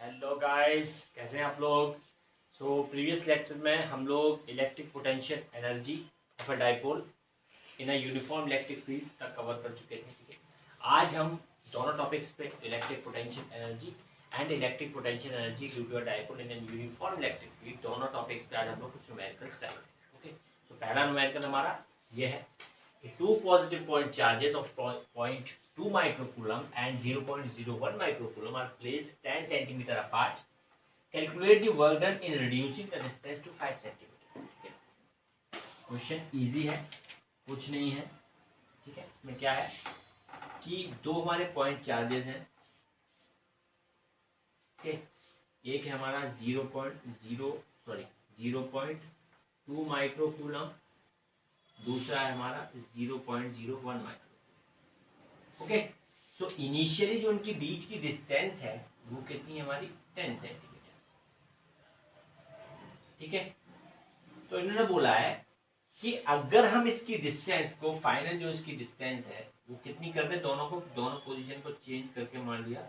Hello guys, कैसे हैं आप लोग। प्रीवियस लेक्चर में हम लोग electric potential energy of a dipole in a uniform electric field तक कवर कर चुके थे। ठीक है, आज हम दोनों टॉपिक्स पे electric potential energy and electric potential energy due to a dipole in a uniform electric field, दोनों टॉपिक्स पे आज हम लोग कुछ न्यूमेरिकल्स करेंगे। ओके, सो पहला न्यूमेरिकल हमारा ये है कि two positive point charges of 0.2 microcoulomb and 0.01 microcoulomb are placed 10 centimeter apart. Calculate the work done in reducing the distance to 5 centimeter. Question easy है, कुछ नहीं है। ठीक है, इसमें क्या है कि दो हमारे पॉइंट चार्जेस हैं। ओके, एक है हमारा 0.2 माइक्रोकूलम, दूसरा है हमारा 0.01 माइक्रो। ओके, सो इनिशियली जो उनके बीच की डिस्टेंस है वो कितनी है हमारी 10 सेंटीमीटर। ठीक है, तो इन्होंने बोला है कि अगर हम इसकी डिस्टेंस को फाइनल जो इसकी डिस्टेंस है वो कितनी कर दे, दोनों पोजीशन को चेंज करके मान लिया।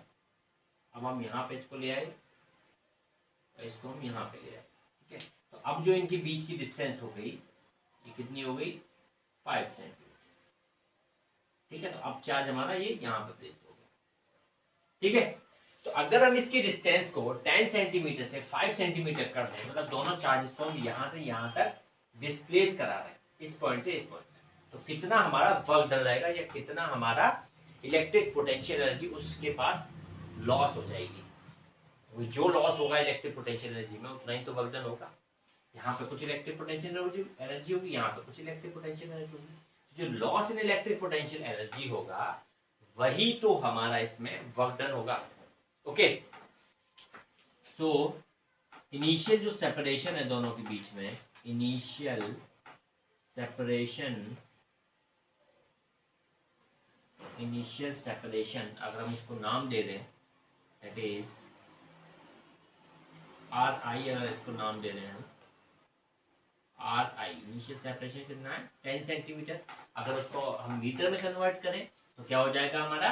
अब हम यहाँ पे इसको ले आए और इसको हम यहाँ पे ले आए। ठीक है, तो अब जो इनके बीच की डिस्टेंस हो गई ये कितनी हो गई 5 सेंटीमीटर। ठीक है, तो अब चार्ज हमारा ये यहाँ पे प्लेस हो गया। ठीक है, तो अगर हम इसकी डिस्टेंस को 10 सेंटीमीटर से 5 सेंटीमीटर कर दें, मतलब दोनों चार्जेस को हम यहाँ से यहाँ तक डिस्प्लेस करा रहे हैं, इस पॉइंट से इस पॉइंट तक, तो कितना हमारा वर्क डन रहेगा या कितना हमारा इलेक्ट्रिक पोटेंशियल एनर्जी उसके पास लॉस हो जाएगी। जो लॉस होगा इलेक्ट्रिक पोटेंशियल एनर्जी में उतना ही तो वर्क डन होगा। यहाँ पे कुछ इलेक्ट्रिक पोटेंशियल एनर्जी होगी, यहाँ पे कुछ इलेक्ट्रिक पोटेंशियल एनर्जी होगी। जो loss in electric potential energy होगा वही तो हमारा इसमें वर्क डन होगा। ओके, सो इनिशियल जो सेपरेशन है दोनों के बीच में, इनिशियल सेपरेशन अगर हम उसको नाम दे दें, दैट इज आर आई, अगर इसको नाम दे दें हम आर आई, इनिशियल सेपरेशन कितना है 10 सेंटीमीटर। अगर उसको हम मीटर में कन्वर्ट करें तो क्या हो जाएगा हमारा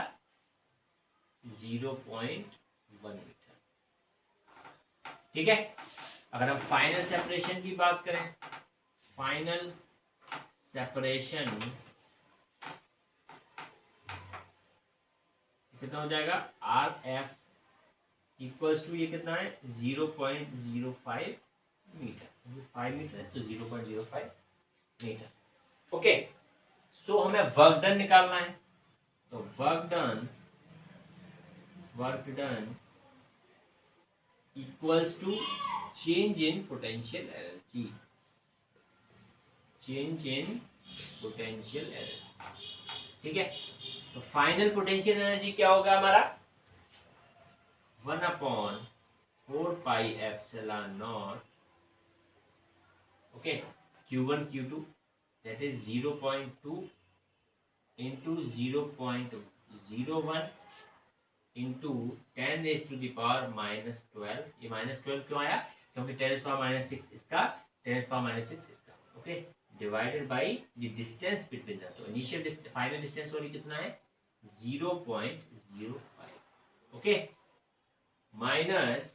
0.1 मीटर। ठीक है, अगर हम फाइनल सेपरेशन की बात करें, फाइनल सेपरेशन कितना हो जाएगा आर एफ इक्वल्स टू ये कितना है 0.05 मीटर। 5 मीटर है तो 0.05 मीटर। ओके, सो हमें वर्क डन निकालना है, तो work done equals to change in potential energy, ठीक है, तो फाइनल पोटेंशियल एनर्जी क्या होगा हमारा 1/4 pi epsilon not, okay, Q1 Q2 that is 0.2 into 0.01 into 10 raised to the power -12। ये -12 क्यों आया, क्योंकि 10⁻⁶ इसका 10⁻⁶ इसका। Okay, divided by the distance between the, तो इनिशियल फाइनल डिस्टेंस वाली कितना है 0.05। Okay, minus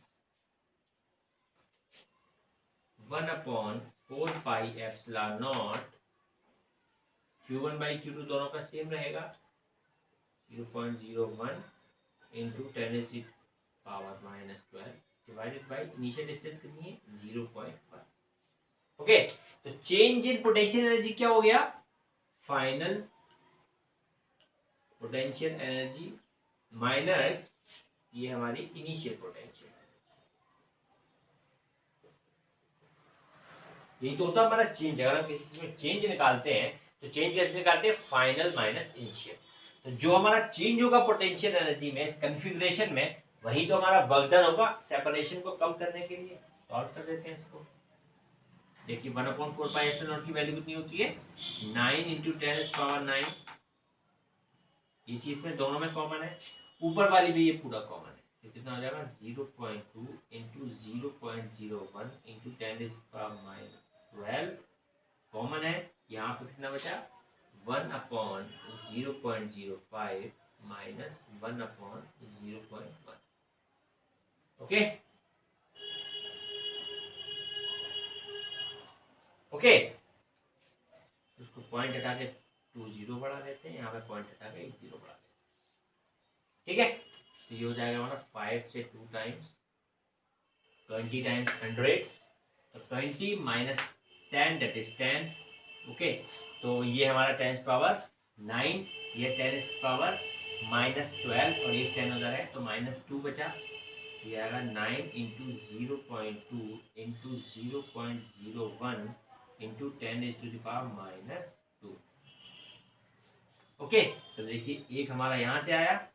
1/4 pi epsilon not, Q1 by Q2 दोनों का सेम रहेगा 0.01 into 10⁻⁻12 divided by initial distance कितनी है 0.1। ओके, तो चेंज इन पोटेंशियल एनर्जी क्या हो गया, फाइनल पोटेंशियल एनर्जी माइनस ये हमारी इनिशियल पोटेंशियल। यही तो होता है हमारा चेंज। अगर हम किसी में चेंज निकालते हैं तो चेंज कैसे निकालते हैं, फाइनल माइनस इनिशियल। तो जो हमारा चेंज होगा पोटेंशियल एनर्जी में इस कॉन्फ़िगरेशन में, वही तो हमारा वर्क डन होगा सेपरेशन को कम करने के लिए। सॉल्व कर देते हैं इसको। देखिए 1/4 पाई एप्सिलॉन नॉट की वैल्यू कितनी होती है 9 × 10⁻⁹। ये चीज में दोनों में कॉमन है, ऊपर वाली भी ये पूरा कॉमन है, तो कितना हो जाएगा 0.2 × 0.01 × 10⁻12 कॉमन है। यहाँ पे कितना बचा 1/0.05 - 1/0.1। ओके ओके, उसको पॉइंट हटा के 2 0 बढ़ा देते हैं, यहाँ पे पॉइंट हटा के 1 0 बढ़ा देते हैं, ठीक है। तो ये हो जाएगा हमारा 5 से 2 टाइम्स 20 टाइम्स 100, तो 20 माइनस 10 दैट इज 10, ओके। तो ये हमारा 10 पावर 9, ये 10 पावर माइनस 12 और ये 10 उधर है तो -2 बचा, ये आएगा 9 इंटू 0.2 इंटू 0.01 इंटू 10⁻²। ओके, तो देखिए एक हमारा यहाँ से आया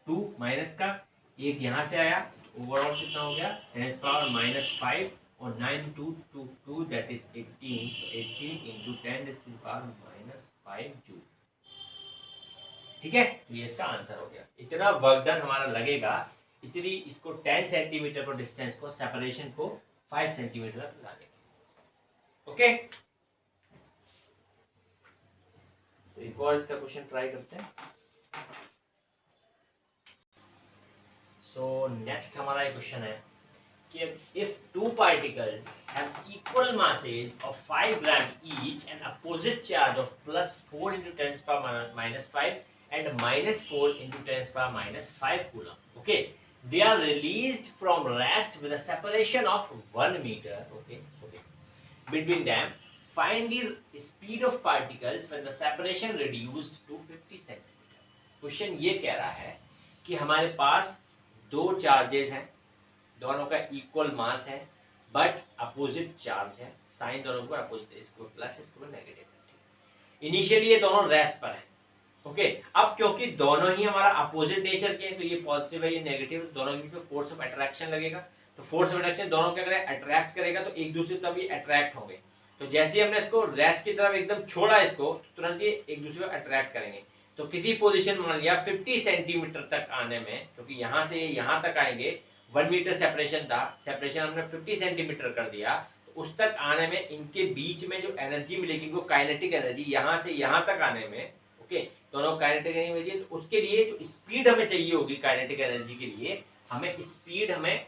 2 माइनस का, एक यहाँ से आया, तो ओवरऑल कितना हो गया 10⁻⁻5 और 9 2 2 2 दैट इज 18, तो 18 इंटू 10⁻⁻5 जूल, ठीक है। तो ये इसका आंसर हो गया। इतना वर्क डन हमारा लगेगा, इतनी इसको 10 सेंटीमीटर पर डिस्टेंस को सेपरेशन को 5 सेंटीमीटर तक लाने के, ओके। तो एक और इसका क्वेश्चन ट्राई करते हैं। सो नेक्स्ट हमारा एक क्वेश्चन है कि if two particles have equal masses of 5 gram each and opposite charge of +4 into 10⁻⁻5 and -4 into 10⁻⁻5 coulomb, okay, they are released from rest with a separation of 1 meter, okay, between them. Find the speed of particles when the separation reduced to 50 centimeter. Question ये कह रहा है कि हमारे पास दो charges हैं, दोनों का इक्वल मास है बट अपोजिट चार्ज है, साइन दोनों को अपोजिट, इसको प्लस इसको नेगेटिव। इनिशियली ये दोनों रेस्ट पर हैं, ओके। अब क्योंकि दोनों ही हमारा अपोजिट नेचर के हैं तो ये पॉजिटिव है ये नेगेटिव, दोनों के बीच में फोर्स ऑफ अट्रैक्शन लगेगा, तो फोर्स ऑफ अट्रैक्शन दोनों क्या करेगा अट्रैक्ट करेगा, तो एक दूसरे तब ये अट्रैक्ट होंगे। तो जैसे ही हमने इसको रेस्ट की तरफ एकदम छोड़ा इसको, तुरंत ये एक दूसरे को अट्रैक्ट करेंगे। तो किसी पोजीशन मान लिया 50 सेंटीमीटर तक आने में, क्योंकि यहाँ से यहाँ तक आएंगे 1 मीटर सेपरेशन था, सेपरेशन हमने 50 सेंटीमीटर कर दिया, तो उस तक आने में इनके बीच में जो एनर्जी मिलेगी वो काइनेटिक एनर्जी, यहाँ से यहाँ तक आने में, ओके, दोनों काइनेटिक एनर्जी मिलेगी। तो उसके लिए जो स्पीड हमें चाहिए होगी काइनेटिक एनर्जी के लिए, हमें स्पीड हमें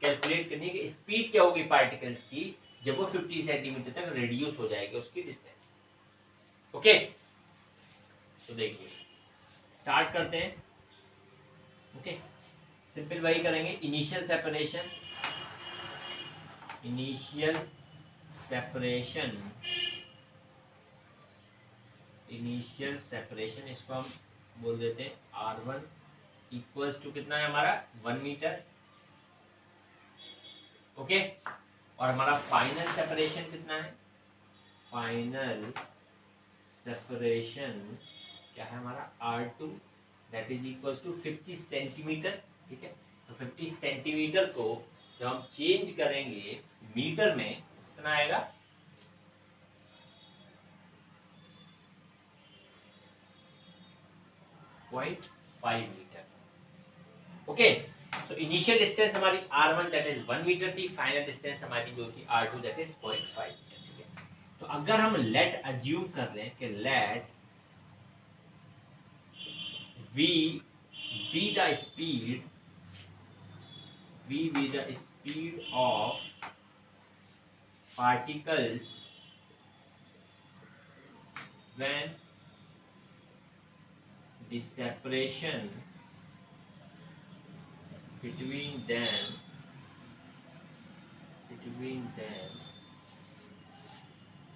कैलकुलेट करनी है कि स्पीड क्या होगी पार्टिकल्स की जब वो 50 सेंटीमीटर तक रिड्यूस हो जाएगी उसकी डिस्टेंस, ओके। तो देखिए स्टार्ट करते हैं, ओके। सिंपल वही करेंगे, इनिशियल सेपरेशन इसको हम बोल देते हैं R1 इक्वल्स टू कितना है हमारा 1 मीटर, ओके। और हमारा फाइनल सेपरेशन कितना है, फाइनल सेपरेशन क्या है हमारा R2 that is equals to 50 centimetre, ठीक है। तो 50 सेंटीमीटर को जब हम चेंज करेंगे मीटर में कितना आएगा 0.5 metre, okay. So initial distance हमारी R1 दैट इज 1 मीटर थी, फाइनल डिस्टेंस हमारी जो थी R2 दैट इज 0.5 मीटर, ठीक है। तो अगर हम लेट अज्यूम कर लें कि late V be the speed of particles when the separation between them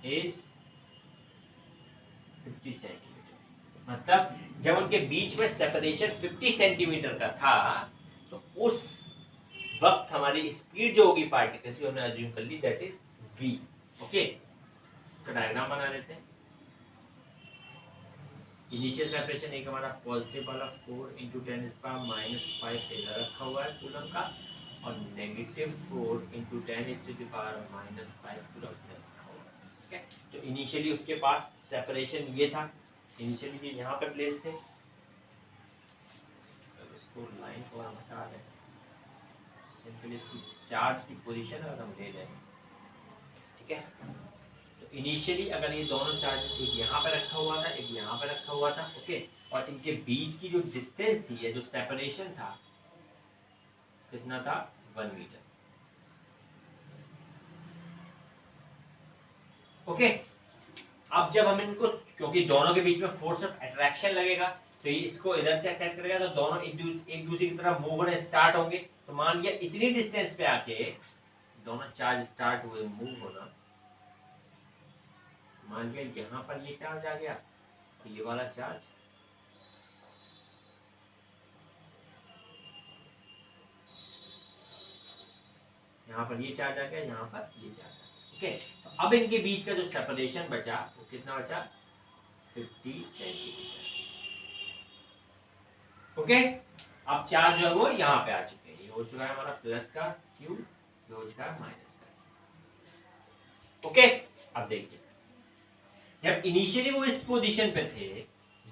is 50 centimetre. मतलब जब उनके बीच में सेपरेशन 50 सेंटीमीटर का था तो उस वक्त हमारी स्पीड जो होगी पार्टिकल की हमने अज्यूम कर ली दैट इज v, ओके। तो डायग्राम बना लेते हैं। इनिशियल सेपरेशन एक हमारा पॉजिटिव वाला 4 × 10⁻⁵ इधर रखा हुआ है कूलम का, और नेगेटिव 4 × 10⁻⁵ कूलम रखा हुआ है, ठीक है। तो इनिशियली उसके पास सेपरेशन ये था, इनिशियली ये यहाँ पे प्लेस थे, तो इसको लाइन को हम हटा दें, सिंपली इसकी चार्ज की पोजीशन अगर हम ले लें, ठीक है। तो इनिशियली अगर ये दोनों चार्ज एक यहाँ पे रखा हुआ था एक यहाँ पे रखा हुआ था, ओके, और इनके बीच की जो डिस्टेंस थी या जो सेपरेशन था कितना था 1 मीटर। ओके, अब जब हम इनको, क्योंकि दोनों के बीच में फोर्स ऑफ अट्रैक्शन लगेगा, तो ये इसको इधर से अट्रैक्ट करेगा, तो दोनों एक दूसरे की तरफ मूव होने स्टार्ट होंगे। तो मान लिया इतनी डिस्टेंस पे आके दोनों चार्ज स्टार्ट हुए मूव होना। मान लिया यहाँ पर ये चार्ज आ गया और ये वाला चार्ज, यहाँ पर ये चार्ज आ गया, यहाँ पर ये चार्ज आ गया। ओके, तो अब इनके बीच का जो सेपरेशन बचा वो कितना बचा, 50 सेंटीमीटर। ओके, अब चार्ज जो है वो यहाँ पे आ चुके हैं। ये हो चुका है हमारा प्लस का क्यू, ये हो चुका है माइनस का। ओके, अब देखिए जब इनिशियली वो इस पोजीशन पे थे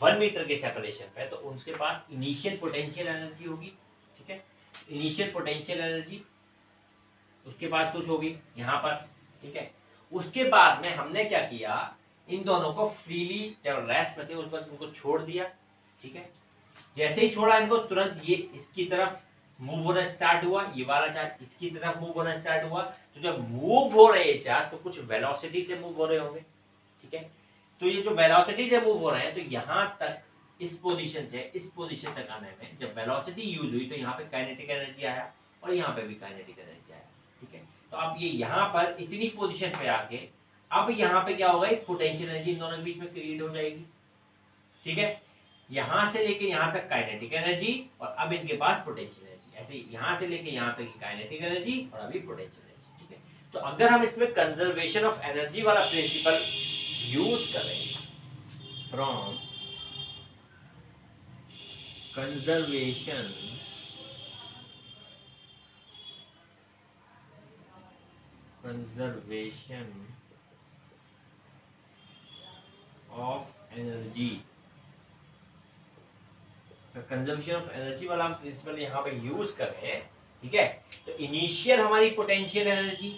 1 मीटर के सेपरेशन पे, तो उनके पास इनिशियल पोटेंशियल एनर्जी होगी। ठीक है, इनिशियल पोटेंशियल एनर्जी उसके पास कुछ होगी यहाँ पर। ठीक है, उसके बाद में हमने क्या किया, इन दोनों को फ्रीली जब रेस्ट में थे उस वक्त उनको छोड़ दिया। ठीक है, जैसे ही छोड़ा इनको, तुरंत ये इसकी तरफ मूव होना स्टार्ट हुआ, ये वाला चार्ज इसकी तरफ मूव होना स्टार्ट हुआ। तो जब मूव हो रहे हैं चार्ज, तो कुछ वेलोसिटी से मूव हो रहे होंगे। ठीक है, तो ये जो वेलोसिटी से मूव हो रहे हैं, तो यहाँ तक इस पोजीशन से इस पोजीशन तक आने में जब वेलोसिटी यूज हुई, तो यहाँ पे काइनेटिक एनर्जी आया और यहाँ पे भी काइनेटिक एनर्जी आया। ठीक है, तो अब ये यहाँ पर इतनी पोजीशन पे आके अब यहाँ पे क्या होगा, एक पोटेंशियल एनर्जी इन दोनों के बीच में क्रिएट हो जाएगी। ठीक है, यहां से लेके यहां तक काइनेटिक एनर्जी और अब इनके पास पोटेंशियल एनर्जी। ऐसे यहां से लेके यहां तक की काइनेटिक एनर्जी और अभी पोटेंशियल एनर्जी। ठीक है, तो अगर हम इसमें कंजर्वेशन ऑफ एनर्जी वाला प्रिंसिपल यूज करें, from conservation of energy, consumption of energy वाला हम प्रिंसिपल यहाँ पे यूज करें। ठीक है, तो इनिशियल हमारी पोटेंशियल एनर्जी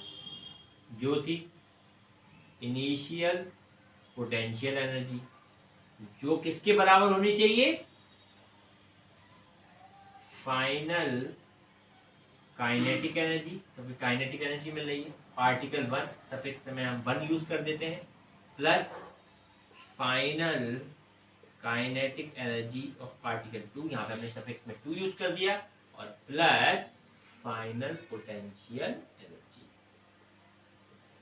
जो थी, इनिशियल पोटेंशियल एनर्जी जो किसके बराबर होनी चाहिए, फाइनल काइनेटिक एनर्जी। क्योंकि काइनेटिक एनर्जी मिल रही है, पार्टिकल 1 सफिक्स में हम 1 यूज कर देते हैं, plus final kinetic energy of particle 2, यहाँ पे हमने सफिक्स में 2 यूज कर दिया, और plus final potential energy.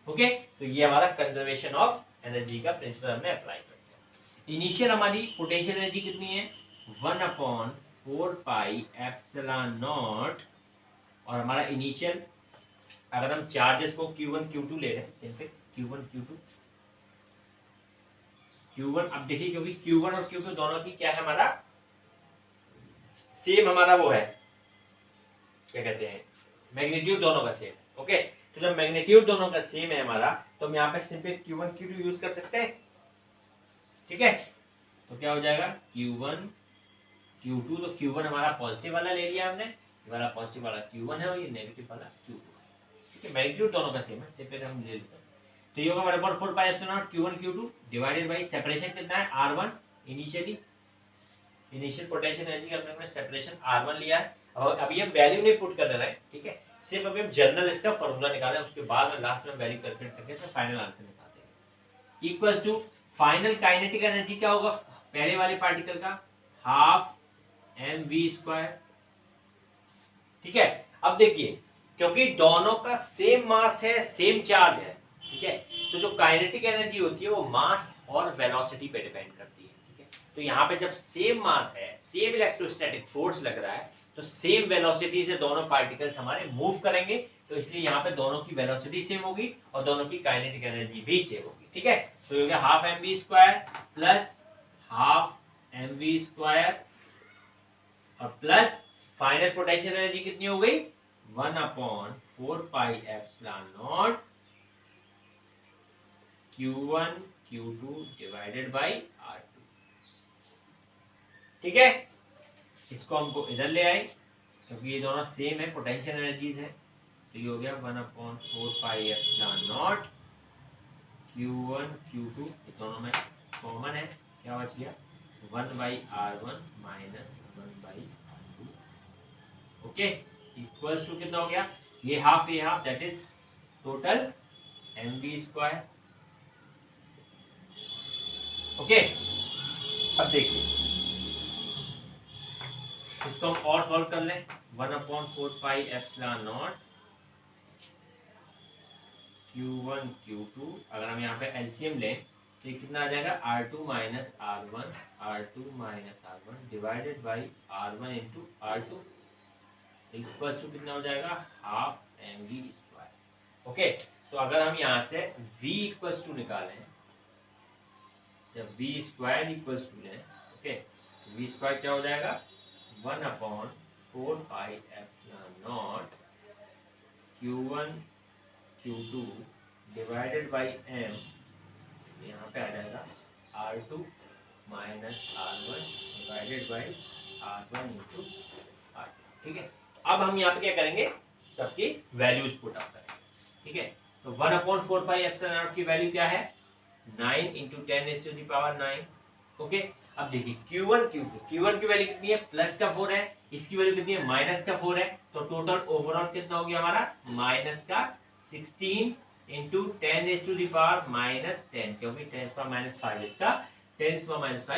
Okay, तो ये हमारा कंजर्वेशन ऑफ एनर्जी का प्रिंसिपल हमने अप्लाई कर दिया। इनिशियल हमारी पोटेंशियल एनर्जी कितनी है, 1/4 पाई एप्सिलॉन नॉट, और हमारा इनिशियल, अगर हम चार्जेस को Q1 Q2 ले रहे हैं, सिंपल Q1 Q1, अब देखिए क्योंकि Q1 और Q2 दोनों की क्या है, हमारा सेम, हमारा वो है क्या कहते हैं, मैग्नीट्यूड दोनों का सेम। ओके, तो जब मैग्नीट्यूड दोनों का सेम है हमारा, तो हम यहाँ पे सिंपल Q1 Q2 यूज कर सकते हैं। ठीक है, तो क्या हो जाएगा Q1 Q2, तो Q1 हमारा पॉजिटिव वाला ले लिया हमने, ये वाला पॉजिटिव वाला Q1 है और ये नेगेटिव वाला Q2 है। ठीक है, मैग्नीट्यूड दोनों का सेम है, सिंपल हम ले लेते हैं। तो ये होगा 1/4 pi epsilon not Q1 Q2 divided by separation कितना है, R1 initially, initial potential energy का हमने सेपरेशन R1 लिया है। और अभी हम वैल्यू नहीं पुट कर रहे हैं, ठीक है, सिर्फ अभी हम जनरल इसका फार्मूला निकालें, उसके बाद में लास्ट में वैल्यू कैलकुलेट करके इसका फाइनल आंसर निकालते हैं। Equals to final kinetic energy क्या होगा पहले वाले पार्टिकल का, हाफ mv²। ठीक है, अब देखिए क्योंकि दोनों का सेम मास है, सेम चार्ज है, ठीक है, तो जो काइनेटिक एनर्जी होती है वो मास और वेलोसिटी पे डिपेंड करती है। ठीक है, तो यहाँ पे जब सेम मास है, सेम इलेक्ट्रोस्टैटिक फोर्स लग रहा है, तो सेम वेलोसिटी से दोनों पार्टिकल्स हमारे मूव करेंगे, तो इसलिए यहाँ पे दोनों की वेलोसिटी सेम होगी और दोनों की काइनेटिक एनर्जी भी सेम होगी। ठीक है, तो हो गया half mv² plus half mv² और प्लस फाइनल पोटेंशियल एनर्जी कितनी हो गई, 1/4 pi epsilon not Q1 Q2 divided by R2। ठीक है, इसको हमको इधर ले आए क्योंकि ये दोनों सेम है, पोटेंशियल एनर्जीज है, तो ये हो गया 1/4 pi epsilon not Q1 Q2, ये दोनों में कॉमन है, क्या बच गया 1/R1 minus 1/R2। Okay, equals to कितना हो गया, ये half that is total mv square. Okay, अब देखिए इसको हम और सॉल्व कर लें। 1/4 एप्सिलॉन नॉट Q1 Q2, अगर हम यहाँ पे एलसीएम लें तो कितना आ जाएगा, R2 minus R1 divided by R1 into R2 equals to कितना हो जाएगा, हाफ mv स्क्वायर। ओके, तो अगर हम यहाँ से v इक्वल्स टू निकालें, जब v स्क्वायर इक्वल्स टू लें, ओके, v स्क्वायर क्या हो जाएगा, 1/4 epsilon not Q1 Q2 divided by m, यहाँ पे आ जाएगा R2 minus R1 divided by R1 into R2। ठीक है, अब हम यहाँ पे क्या करेंगे, सबकी वैल्यूज पुट अप करेंगे। ठीक है, तो 1/4 एप्सिलॉन नॉट की वैल्यू क्या है, 9 इंटू 10⁻⁹। ओके, अब देखिए Q1 की वैल्यू कितनी है, प्लस का 4 है, इसकी वैल्यू कितनी है, माइनस का 4 है, तो टोटल ओवरऑल कितना हो गया हमारा, माइनस का 16 इंटू 10⁻⁻10, क्योंकि 10⁻⁻5 इसका, 10⁻⁻5 इसका।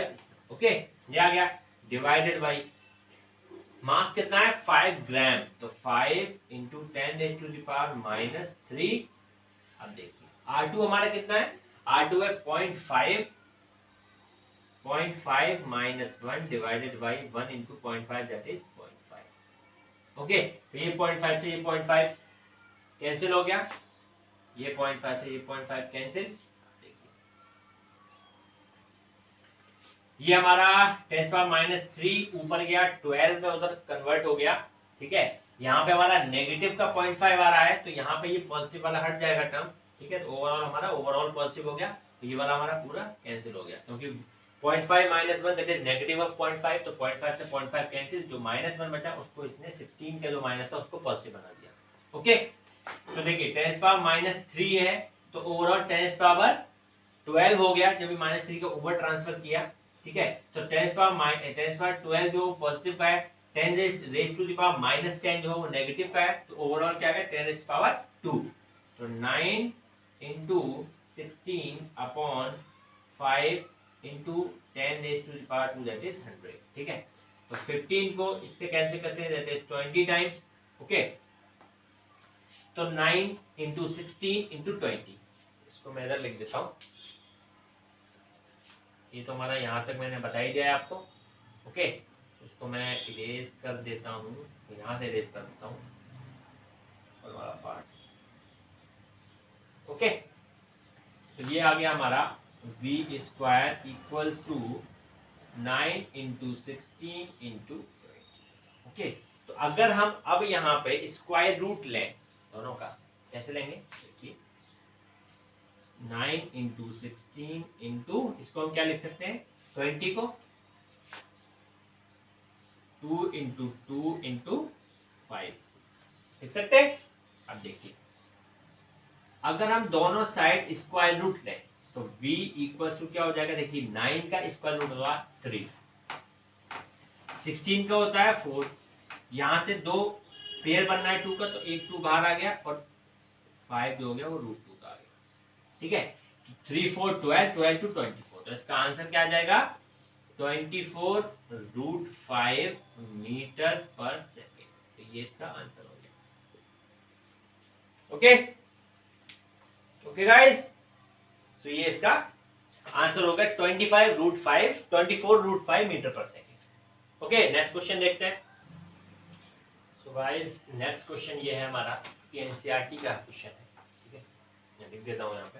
ओके, ये आ गया, डिवाइडेड बाई मास कितना है, 5 ग्राम, तो 5 इंटू 10⁻⁻3। अब देखिए R2 हमारा कितना है, R2 है 0.5 minus 1 divided by 1 into 0.5 that is 0.5। Okay, तो ये 0.5 से ये 0.5 कैंसिल हो गया, ये 0.5 से ये 0.5 कैंसिल। ये हमारा 10⁻³ ऊपर गया 12 में, उधर कन्वर्ट हो गया। ठीक है, यहाँ पे हमारा नेगेटिव का 0.5 आ रहा है, तो यहाँ पे ये पॉजिटिव वाला हट जाएगा टर्म। ठीक है, तो ओवरऑल हमारा ओवरऑल पॉजिटिव हो गया, तो ये वाला हमारा पूरा कैंसिल हो गया, क्योंकि 0.5 minus 1 that is negative of 0.5, तो 0.5 से 0.5 कैंसिल, जो -1 बचा उसको इसने 16 का जो माइनस था उसको पॉजिटिव बना दिया। ओके, तो देखिए 10⁻³ है, तो ओवरऑल 10⁻12 हो गया जब -3 को ऊपर ट्रांसफर किया। ठीक है, तो 10⁻12 जो पॉजिटिव का है, 10⁻⁻10 जो है वो नेगेटिव का है, तो ओवरऑल क्या है 10⁻²। तो 9 into 16 upon 5 into 10⁻² that is 100। ठीक है, तो 15 को इससे कैंसिल करते हैं दैट इज 20 टाइम्स। ओके, तो 9 इंटू 16 इंटू 20, इसको मैं इधर लिख देता हूँ, ये तो हमारा यहाँ तक मैंने बता ही दिया है आपको। ओके, उसको मैं इरेज कर देता हूँ, यहाँ से इरेज कर देता हूँ और वाला पार्ट। ओके, तो ये आ गया हमारा v square equals to 9 into 16 into 20। Okay, तो अगर हम अब यहाँ पे स्क्वायर रूट लें दोनों का, कैसे लेंगे, देखिए 9 इंटू 16 इंटू, इसको हम क्या लिख सकते हैं, 20 को 2 इंटू 2 इंटू 5 लिख सकते हैं। अब देखिए अगर हम दोनों साइड स्क्वायर रूट लें तो v इक्वल्स टू क्या हो जाएगा, देखिए 9 का स्क्वायर रूट होगा 3, 16 का होता है 4, यहाँ से दो पेयर बनना है 2 का, तो एक 2 बाहर आ गया और 5 जो हो गया वो √2 का आ गया। ठीक है, 3 4 12 12 टू 24, तो इसका आंसर क्या आ जाएगा, 24√5 मीटर पर सेकेंड। तो ये इसका आंसर हो गया। ओके ओके गाइस, तो ये इसका आंसर हो गया 24√5 मीटर पर सेकेंड। ओके, नेक्स्ट क्वेश्चन देखते हैं। सो गाइस नेक्स्ट क्वेश्चन ये है हमारा एनसीईआरटी का क्वेश्चन है। ठीक है, मैं लिख देता हूँ यहाँ पे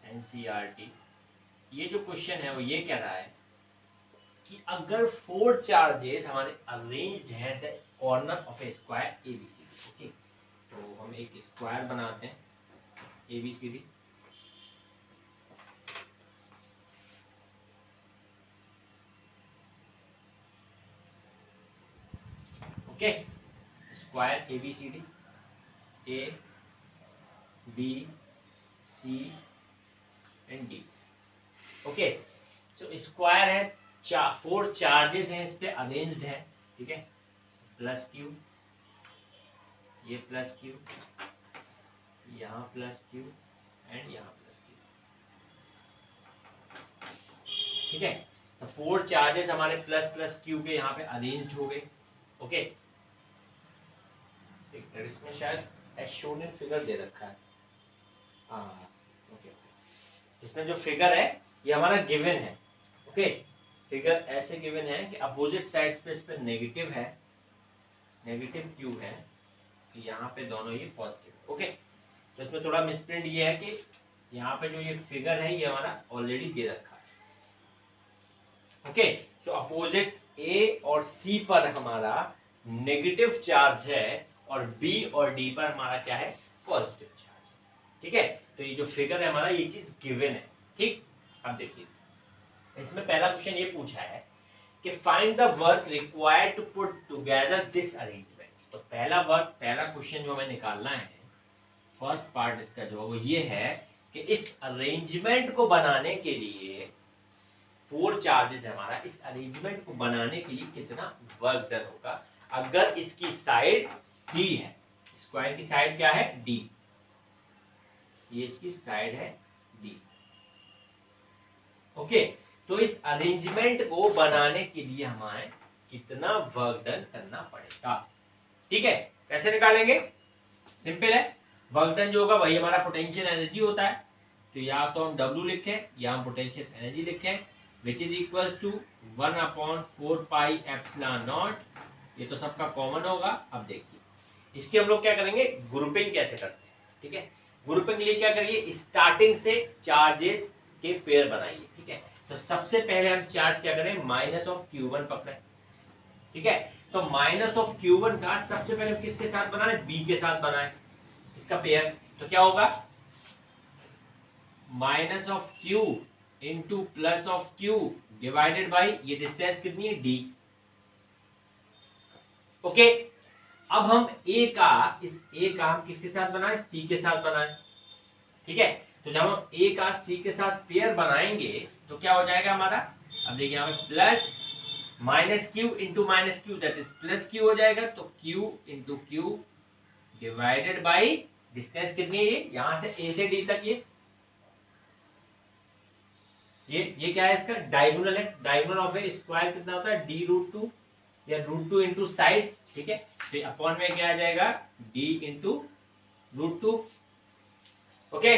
एनसीईआरटी। ये जो क्वेश्चन है वो ये कह रहा है कि अगर 4 चार्जेस हमारे अरेंज्ड हैं the corner of a square ABCD. Okay, तो हम एक स्क्वायर बनाते हैं ABCD. Okay, square ABCD, A B C and D. Okay, so square है, 4 चार्जेस हैं इस पे अरेंज्ड है। ठीक है, प्लस क्यू, ये प्लस क्यू, यहाँ प्लस क्यू एंड यहाँ प्लस क्यू। ठीक है, तो 4 चार्जेस हमारे प्लस प्लस क्यू के यहाँ पे अरेंज्ड हो गए। ओके, इसमें शायद एज शोन इन फिगर दे रखा है। हाँ ओके, इसमें जो फिगर है ये हमारा गिवन है। ओके, फिगर ऐसे गिवन है कि अपोजिट साइड्स पे इस पे नेगेटिव है, नेगेटिव क्यू है, कि यहाँ पे दोनों ये पॉजिटिव। ओके, तो इसमें थोड़ा मिसप्रिंट ये है कि यहाँ पे जो ये फिगर है ये हमारा ऑलरेडी दे रखा है। ओके, सो अपोजिट ए और सी पर हमारा नेगेटिव चार्ज है और बी और डी पर हमारा क्या है, पॉजिटिव चार्ज। ठीक है, तो ये जो फिगर है हमारा ये चीज गिवन है। ठीक, अब देखिए इसमें पहला क्वेश्चन ये पूछा है कि find the work required to put together this arrangement. तो पहला वर्क, पहला क्वेश्चन जो हमें निकालना है, फर्स्ट पार्ट इसका जो वो ये है कि इस अरेंजमेंट को बनाने के लिए 4 चार्जेस है हमारा, इस अरेंजमेंट को बनाने के लिए कितना वर्क डन होगा अगर इसकी साइड डी है। स्क्वायर की साइड क्या है, डी, ये इसकी साइड है डी। ओके, तो इस अरेंजमेंट को बनाने के लिए हमें कितना वर्क डन करना पड़ेगा। ठीक है, कैसे निकालेंगे, सिंपल है, वर्क डन जो होगा वही हमारा पोटेंशियल एनर्जी होता है। तो या तो हम W लिखें या हम पोटेंशियल एनर्जी लिखें, which is equals to 1/4 pi epsilon naught, ये तो सबका कॉमन होगा। अब देखिए इसकी हम लोग क्या करेंगे, ग्रुपिंग कैसे करते हैं। ठीक है, ग्रुपिंग के लिए क्या करिए, स्टार्टिंग से चार्जेस के पेयर बनाइए। ठीक है, तो सबसे पहले हम चार्ज क्या करें, माइनस ऑफ Q1 पकड़े। ठीक है, तो माइनस ऑफ Q1 का सबसे पहले किसके साथ बनाए, B के साथ बनाए इसका पेयर। तो क्या होगा, minus of Q into plus of Q divided by ये डिस्टेंस कितनी है, D। ओके, अब हम A का, इस A का हम किसके साथ बनाए, C के साथ बनाए। ठीक है, तो जब हम A का C के साथ पेयर बनाएंगे तो क्या हो जाएगा हमारा, अब देखिए यहाँ पे plus minus Q into minus Q that is plus Q हो जाएगा। तो Q into Q divided by distance कितनी है, ये यहाँ से A से D तक, ये क्या है, इसका डायगोनल है। डायगोनल ऑफ ए स्क्वायर कितना होता है, D√2 या √2 इंटू साइड। ठीक है, तो अपॉन में क्या आ जाएगा, D इंटू √2। ओके,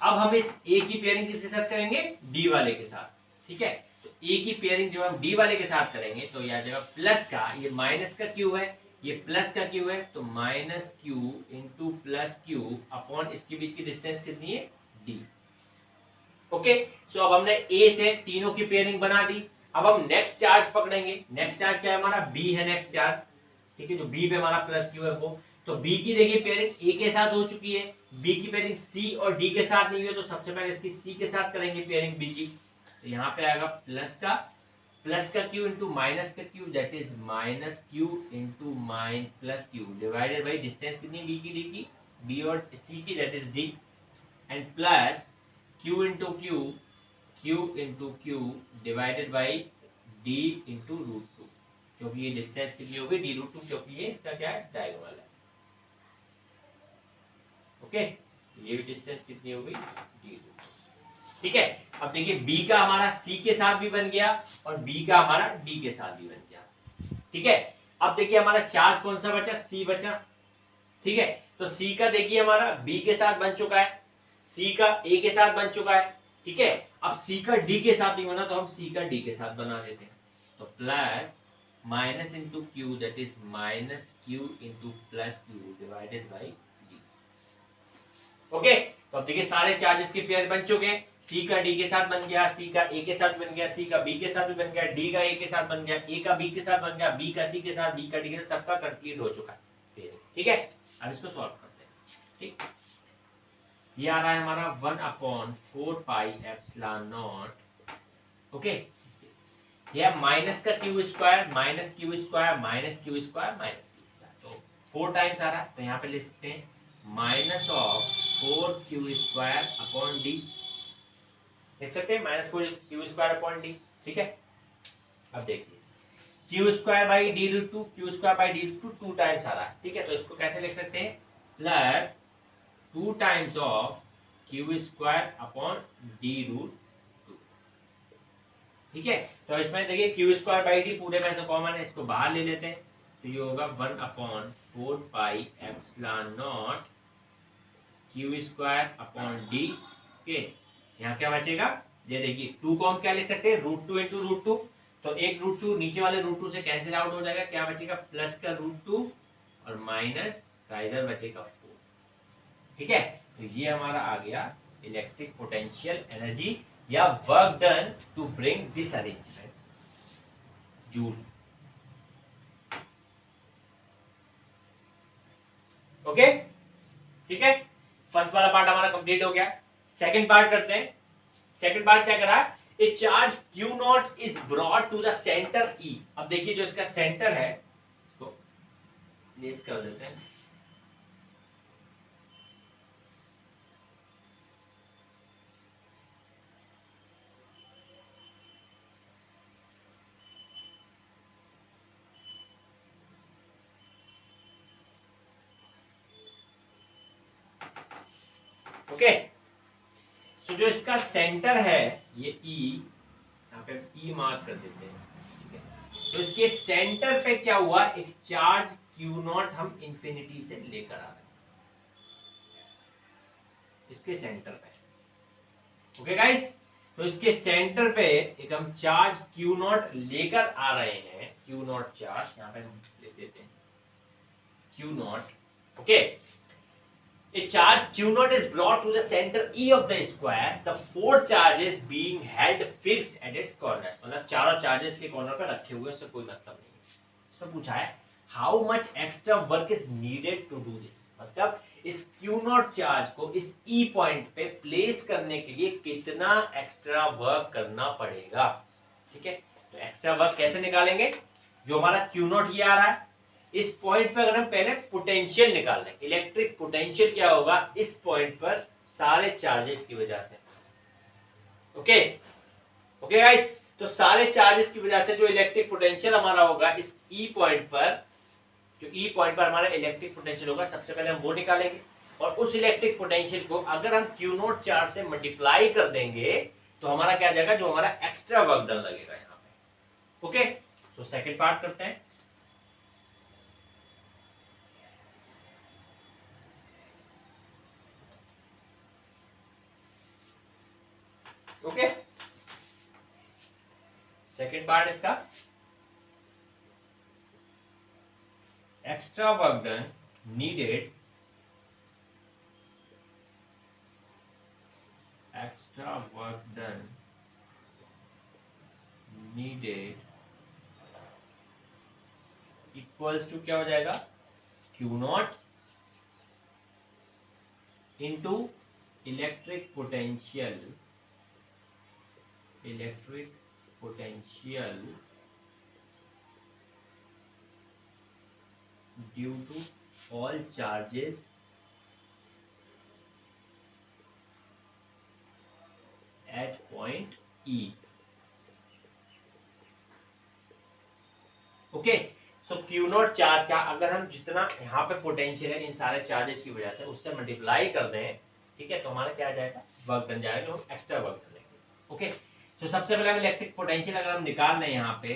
अब हम इस A की पेयरिंग किसके साथ करेंगे, D वाले के साथ। ठीक है, तो A की पेयरिंग जब हम D वाले के साथ करेंगे तो यह आ जाएगा प्लस का, ये माइनस का Q है, ये प्लस का Q है, तो minus Q into plus Q upon इसके बीच की डिस्टेंस कितनी है, D। ओके, सो अब हमने A से तीनों की पेयरिंग बना दी। अब हम नेक्स्ट चार्ज पकड़ेंगे। नेक्स्ट चार्ज क्या है हमारा, B है नेक्स्ट चार्ज। ठीक है, जो B पे हमारा प्लस Q है वो, तो B की देखिए पेयरिंग A के साथ हो चुकी है, B की पेयरिंग C और D के साथ नहीं हुई है, तो सबसे पहले इसकी C के साथ करेंगे पेयरिंग B की। तो यहाँ पे आएगा प्लस का Q इंटू माइनस का Q that is minus Q into plus Q divided by distance कितनी B की, D की, B और C की that is D, and plus Q into Q into Q divided by D into √2, क्योंकि ये distance कितनी होगी, D√2, क्योंकि ये इसका क्या है, डायगोनल है। ओके, ये भी डिस्टेंस कितनी होगी, D√2। ठीक है, अब देखिए B का हमारा C के साथ भी बन गया और B का हमारा D के साथ भी बन गया। ठीक है, अब देखिए हमारा चार्ज कौन सा बचा, C बचा। ठीक है, तो C का देखिए हमारा B के साथ बन चुका है, C का A के साथ बन चुका है। ठीक है, अब C का D के साथ नहीं बना तो हम C का D के साथ बना देते हैं। तो plus minus into Q that is minus Q into plus Q divided by D। Okay, तो अब देखिए सारे चार्जेस के पेयर बन चुके हैं। C का D के साथ बन गया, C का A के साथ बन गया, C का B के साथ भी बन गया, D का A के साथ बन गया, A का B के साथ बन गया, B का C के साथ, B का D के साथ, सबका कंप्लीट हो चुका है। ठीक है, अब इसको सॉल्व करते हैं। ठीक, ये आ रहा है हमारा 1/4 पाई एप्सिलॉन नॉट। ओके, यह माइनस का Q square minus Q square minus Q square minus Q square, तो 4 टाइम्स आ रहा है, तो यहाँ पे लिख सकते हैं minus of 4Q square upon D, लिख सकते हैं minus 4Q square upon D। ठीक है, अब देखिए q square by d root two, q square by d root two 2 times आ रहा है, ठीक है। तो इसको कैसे लिख सकते हैं, plus 2 times of q square upon d root, ठीक है। तो इसमें देखिए क्यू स्क्वायर बाई डी पूरे में से कॉमन है, इसको बाहर ले लेते हैं, तो ये होगा 1/4 pi epsilon not Q square upon D के। यहाँ क्या बचेगा, ये देखिए 2 को हम क्या लिख सकते हैं, √2 इंटू √2, तो एक √2 नीचे वाले √2 से कैंसिल आउट हो जाएगा, क्या बचेगा, प्लस का √2 और माइनस का इधर बचेगा 4, ठीक है। तो ये हमारा आ गया इलेक्ट्रिक पोटेंशियल एनर्जी या work done to bring this arrangement, joule. Okay, ठीक है। फर्स्ट वाला पार्ट हमारा कंप्लीट हो गया। सेकंड पार्ट करते हैं। सेकंड पार्ट क्या करा, a charge Q naught is brought to the centre E। अब देखिए जो इसका सेंटर है, इसको प्लेस कर देते हैं, ओके। सो जो इसका सेंटर है ये E, यहाँ पे E मार्क कर देते हैं, ठीक है। तो इसके सेंटर पे क्या हुआ, एक चार्ज Q नॉट हम इंफिनिटी से लेकर आ रहे हैं इसके सेंटर पे, ओके गाइस। तो इसके सेंटर पे एक हम चार्ज Q नॉट लेकर आ रहे हैं, Q नॉट चार्ज यहाँ पे हम लिख देते हैं Q not, okay. A charge Q naught is brought to the center E of the square. The 4 charges being held fixed at its corners. मतलब चारों चार्जेस के कॉर्नर पर रखे हुए, इससे कोई मतलब नहीं। इसमें पूछा है how much extra work is needed to do this, मतलब इस Q नॉट चार्ज को इस E पॉइंट पे प्लेस करने के लिए कितना एक्स्ट्रा वर्क करना पड़ेगा, ठीक है। तो एक्स्ट्रा वर्क कैसे निकालेंगे, जो हमारा Q नॉट ये आ रहा है, इस पॉइंट पर अगर हम पहले पोटेंशियल निकाल लें, इलेक्ट्रिक पोटेंशियल क्या होगा इस पॉइंट पर सारे चार्जेस की वजह से, ओके ओके गाइस। तो सारे चार्जेस की वजह से जो इलेक्ट्रिक पोटेंशियल हमारा होगा इस ई पॉइंट पर, जो ई पॉइंट पर हमारा इलेक्ट्रिक पोटेंशियल होगा, सबसे पहले हम वो निकालेंगे, और उस इलेक्ट्रिक पोटेंशियल को अगर हम क्यू नॉट चार्ज से मल्टीप्लाई कर देंगे तो हमारा क्या जाएगा, जो हमारा एक्स्ट्रा वर्क डन लगेगा यहाँ पे, ओके। तो सेकेंड पार्ट करते हैं। ओके, सेकेंड पार्ट इसका, extra work done needed, extra work done needed equals to क्या हो जाएगा, q naught into electric potential, electric potential due to all charges at point E, okay. So q naught charge का अगर हम जितना यहाँ पे पोटेंशियल है इन सारे चार्जेस की वजह से उससे मल्टीप्लाई कर दें, ठीक है, तो हमारा क्या आ जाएगा, वर्क डन जाएगा, जो हम एक्स्ट्रा वर्क कर लेंगे, ओके। तो सबसे पहले हम इलेक्ट्रिक पोटेंशियल अगर हम निकाल लें यहाँ पे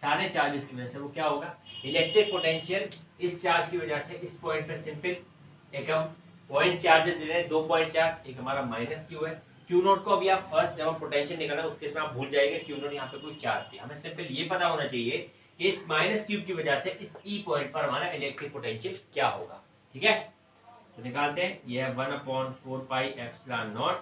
सारे चार्जेस की वजह से, वो क्या होगा, इलेक्ट्रिक पोटेंशियल इस चार्ज की वजह से इस पॉइंट पे सिंपल एक हम पॉइंट चार्जेस ले रहे हैं, 2 पॉइंट चार्ज, एक हमारा माइनस क्यू है। क्यू नोट को अभी आप फर्स्ट जब हम पोटेंशियल निकालें उसके इसमें आप भूल जाएंगे क्यू नोट यहाँ पे कोई चार्ज थी, हमें सिंपल ये पता होना चाहिए कि इस माइनस क्यूब की वजह से इस ई पॉइंट पर हमारा इलेक्ट्रिक पोटेंशियल क्या होगा, ठीक है। तो निकालते हैं, ये है 1/4 पाई एप्सिलॉन नॉट,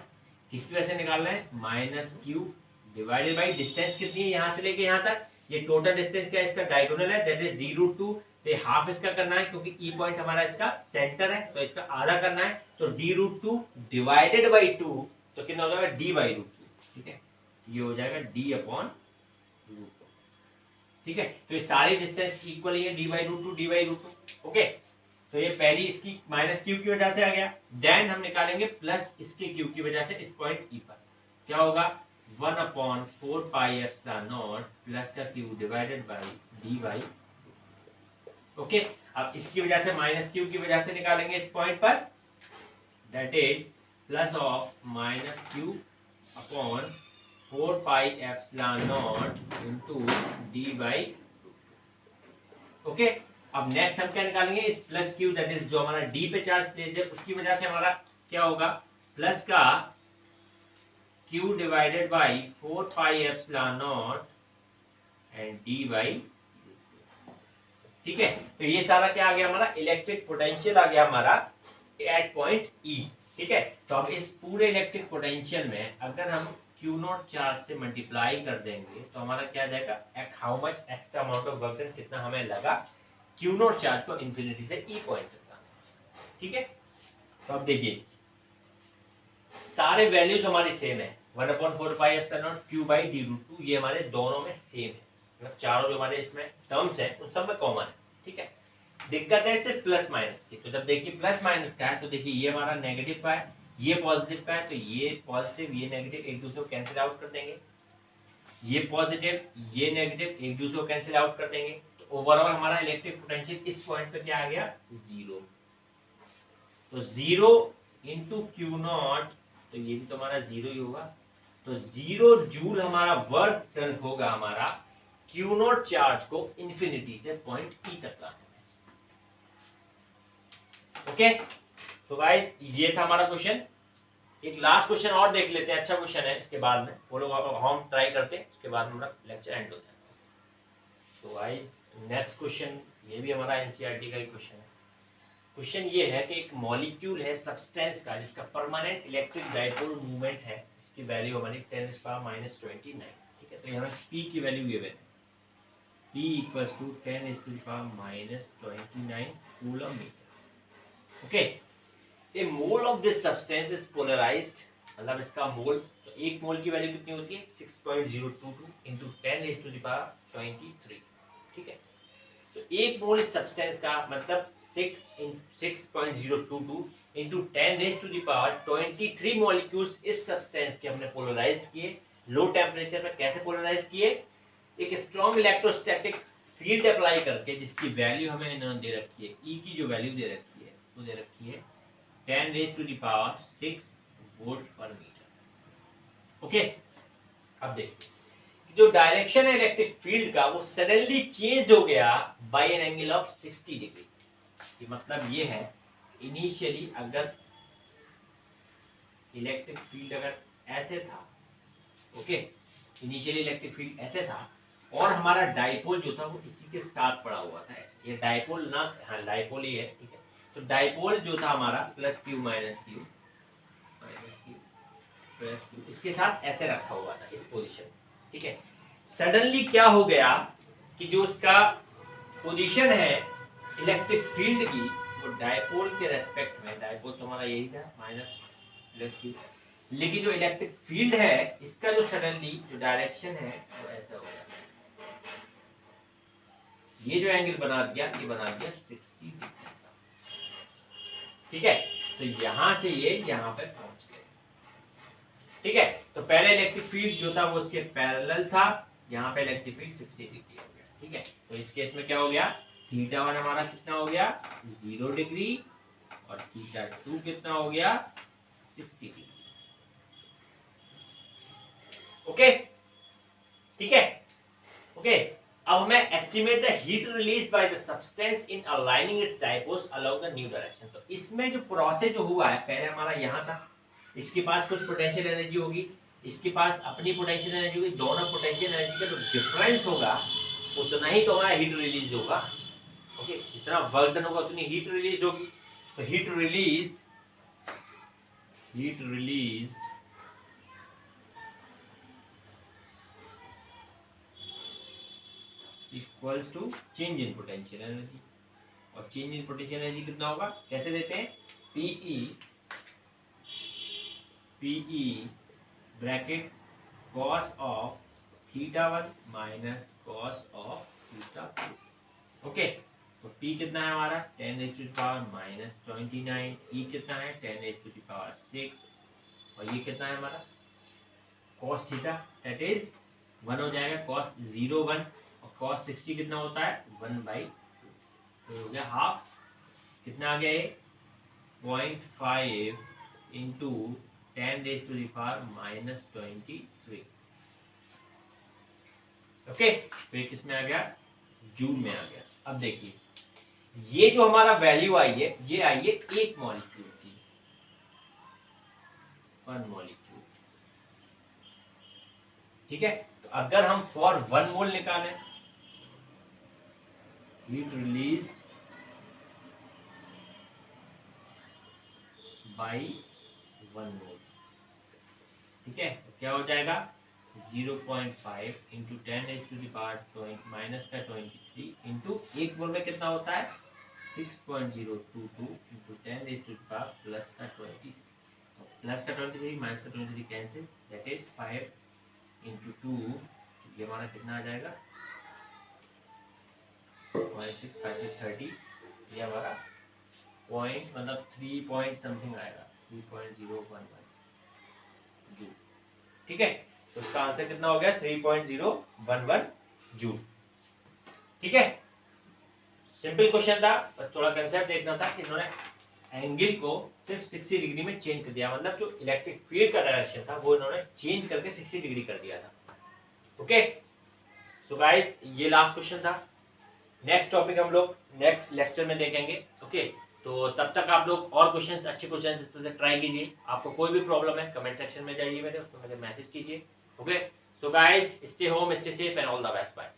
किसकी वजह से निकालना है, minus Q divided by distance कितनी है यहाँ से लेके यहाँ तक, ये टोटल डिस्टेंस क्या है, इसका डायगोनल है, दैट इज d√2, तो हाफ इसका करना है क्योंकि ई पॉइंट हमारा इसका सेंटर है, तो इसका आधा करना है, तो d√2 डिवाइडेड बाई 2, तो कितना हो जाएगा d/√2, ठीक है, ये हो जाएगा d/√2, ठीक है। तो ये सारी डिस्टेंस इक्वल है, d/√2, ओके। तो ये पहली इसकी माइनस क्यू की वजह से आ गया, देन हम निकालेंगे प्लस इसके क्यू की वजह से इस पॉइंट ई पर, क्या होगा 1/4πε0 प्लस का q divided by d y. Okay, अब इसकी वजह से माइनस क्यू की वजह से निकालेंगे इस पॉइंट पर, that is plus of minus q upon 4πε0 into d by. Okay, अब नेक्स्ट हम क्या निकालेंगे, इस प्लस क्यू दैट इज जो हमारा डी पे चार्ज प्लेस है उसकी वजह से हमारा क्या होगा, प्लस का q divided by 4πε0 and d by. ठीक है, तो ये सारा क्या आ गया हमारा, इलेक्ट्रिक पोटेंशियल आ गया हमारा एट पॉइंट ई। ठीक है, तो अब इस पूरे इलेक्ट्रिक पोटेंशियल में अगर हम Q0 चार्ज से मल्टीप्लाई कर देंगे तो हमारा क्या आ जाएगा, how much extra amount of work done, कितना हमें लगा Q0 चार्ज को इंफिनिटी से ई पॉइंट तक। ठीक है, तो अब देखिए सारे वैल्यूज हमारी सेम है, 1/4πε0 q बाई d√2, ये हमारे दोनों में सेम है, मतलब चारों जो हमारे इसमें टर्म्स हैं उन सब में कॉमन है। ठीक है, दिक्कत है सिर्फ प्लस माइनस की, तो जब देखिए प्लस माइनस का है तो देखिए ये हमारा नेगेटिव का है, ये पॉजिटिव का है, तो ये पॉजिटिव ये नेगेटिव एक दूसरे को कैंसिल आउट कर देंगे, ये पॉजिटिव ये नेगेटिव एक दूसरे को कैंसिल आउट कर देंगे, तो ओवरऑल हमारा इलेक्ट्रिक पोटेंशियल इस पॉइंट पे क्या आ गया, जीरो। तो जीरो इंटू Q0, तो ये भी तो हमारा जीरो ही होगा, तो 0 जूल हमारा वर्क डन होगा हमारा Q0 चार्ज को इंफिनिटी से पॉइंट ई तक लाने में। ओके, तो गाइस ये था हमारा क्वेश्चन। एक लास्ट क्वेश्चन और देख लेते हैं, अच्छा क्वेश्चन है, इसके बाद में वो लोग हम ट्राई करते हैं, उसके बाद हमारा लेक्चर एंड होता है। तो गाइस नेक्स्ट क्वेश्चन, ये भी हमारा एनसीईआरटी का ही क्वेश्चन है। क्वेश्चन ये है कि एक मॉलिक्यूल है सब्सटेंस का जिसका परमानेंट इलेक्ट्रिक डाइपोल मूवमेंट है, इसकी वैल्यू हमारी 10⁻⁻29। ठीक है, तो यहाँ P की वैल्यू गिवन है, P equals to 10⁻⁻29 coulomb metre. Okay, a mole of this substance is polarised, मतलब इसका मोल, तो एक मोल की वैल्यू कितनी होती है, 6.022 इंटू 10⁻23। ठीक है, तो एक मोल इस सब्सटेंस का मतलब 6.022 इंटू 10⁻23 मॉलिक्यूल्स इस सब्सटेंस के हमने पोलराइज्ड किए लो टेम्परेचर पे। कैसे पोलराइज किए, एक स्ट्रॉन्ग इलेक्ट्रोस्टैटिक फील्ड अप्लाई करके, जिसकी वैल्यू हमें इन्होंने दे रखी है, ई की जो वैल्यू दे रखी है वो दे रखी है 10⁻6 वोल्ट पर मीटर। ओके, अब देखिए जो डायरेक्शन है इलेक्ट्रिक फील्ड का वो सडनली चेंज हो गया by an angle of 60 degree. ये मतलब ये है, इनिशियली अगर इलेक्ट्रिक फील्ड अगर ऐसे था, ओके, इनिशियली इलेक्ट्रिक फील्ड ऐसे था और हमारा डाइपोल जो था वो इसी के साथ पड़ा हुआ था ऐसे, ये डाइपोल ना, हाँ डाइपोल ही है। ठीक है, तो डाइपोल जो था हमारा plus Q minus Q plus Q इसके साथ ऐसे रखा हुआ था इस पोजीशन। ठीक है, सडनली क्या हो गया कि जो उसका पोजीशन है इलेक्ट्रिक फील्ड की वो डायपोल के रेस्पेक्ट में, डायपोल तो हमारा यही था माइनस प्लस क्यू, लेकिन जो इलेक्ट्रिक फील्ड है इसका जो सडनली जो डायरेक्शन है वो ऐसा हो गया, ये जो एंगल बना दिया ये बना दिया 60 डिग्री का। ठीक है, तो यहां से ये यहां पे पहुंच गए। ठीक है, तो पहले इलेक्ट्रिक फील्ड जो था वो उसके पैरेलल था, यहाँ पे इलेक्ट्रिक फील्ड 60 डिग्री हो गया। ठीक है, तो इस केस में क्या हो गया, θ1 हमारा कितना हो गया 0 डिग्री और θ2 कितना हो गया 60 डिग्री। ओके, ठीक है, ओके, अब मैं estimate the heat release by the substance in aligning it's dipoles along the new direction. तो इसमें जो प्रोसेस जो हुआ है, पहले हमारा यहाँ था, इसके पास कुछ पोटेंशियल एनर्जी होगी, इसके पास अपनी पोटेंशियल एनर्जी होगी, दोनों पोटेंशियल एनर्जी का जो डिफरेंस होगा उतना ही तो हमारा हीट रिलीज होगा। ओके, जितना वर्क डन होगा उतनी हीट रिलीज होगी। तो heat release equals to change in potential energy, और चेंज इन पोटेंशियल एनर्जी कितना होगा, कैसे देते हैं, PE bracket cos of θ1 minus cos of θ2। Okay, तो P कितना है हमारा 10⁻⁻29, E कितना है 10⁻6 और ये कितना है हमारा cos थीटा दैट इज 1 हो जाएगा, cos 0 1 और cos 60 कितना होता है 1/2, तो हो गया हाफ, कितना आ गया ये 0.5 इंटू 10⁻⁻23। ओके, तो ये किसमें आ गया जूल में आ गया। अब देखिए ये जो हमारा वैल्यू आई है ये आई है 1 मॉलिक्यूल की, 1 मॉलिक्यूल, ठीक है। तो अगर हम फॉर 1 मोल निकालें, हीट रिलीज्ड बाई 1 मोल, ठीक है, तो क्या हो जाएगा 0.5 इंटू 10⁻⁻23 इंटू 1 मोल में कितना होता है 6.022 इंटू 10⁻+23, प्लस का 23 माइनस का 23 कैंसिल, दैट इज 5 इंटू 2, ये हमारा कितना आ जाएगा 0.6530, ये हमारा पॉइंट मतलब 3 पॉइंट समथिंग आएगा 3.011 जूल, ठीक है। तो इसका आंसर कितना हो गया 3.011 जूल, ठीक है। सिंपल क्वेश्चन था, बस थोड़ा कंसेप्ट देखना था कि इन्होंने एंगल को सिर्फ 60 डिग्री में चेंज कर दिया, मतलब जो इलेक्ट्रिक फील्ड का डायरेक्शन था वो इन्होंने चेंज करके 60 डिग्री कर दिया था। ओके सो गाइस ये लास्ट क्वेश्चन था, नेक्स्ट टॉपिक हम लोग नेक्स्ट लेक्चर में देखेंगे। ओके तो तब तक आप लोग और क्वेश्चंस अच्छे क्वेश्चंस इस तरह से ट्राई कीजिए, आपको कोई भी प्रॉब्लम है कमेंट सेक्शन में जाइए मेरे, उसमें मुझे मैसेज कीजिए। Okay so guys stay home stay safe and all the best, bye.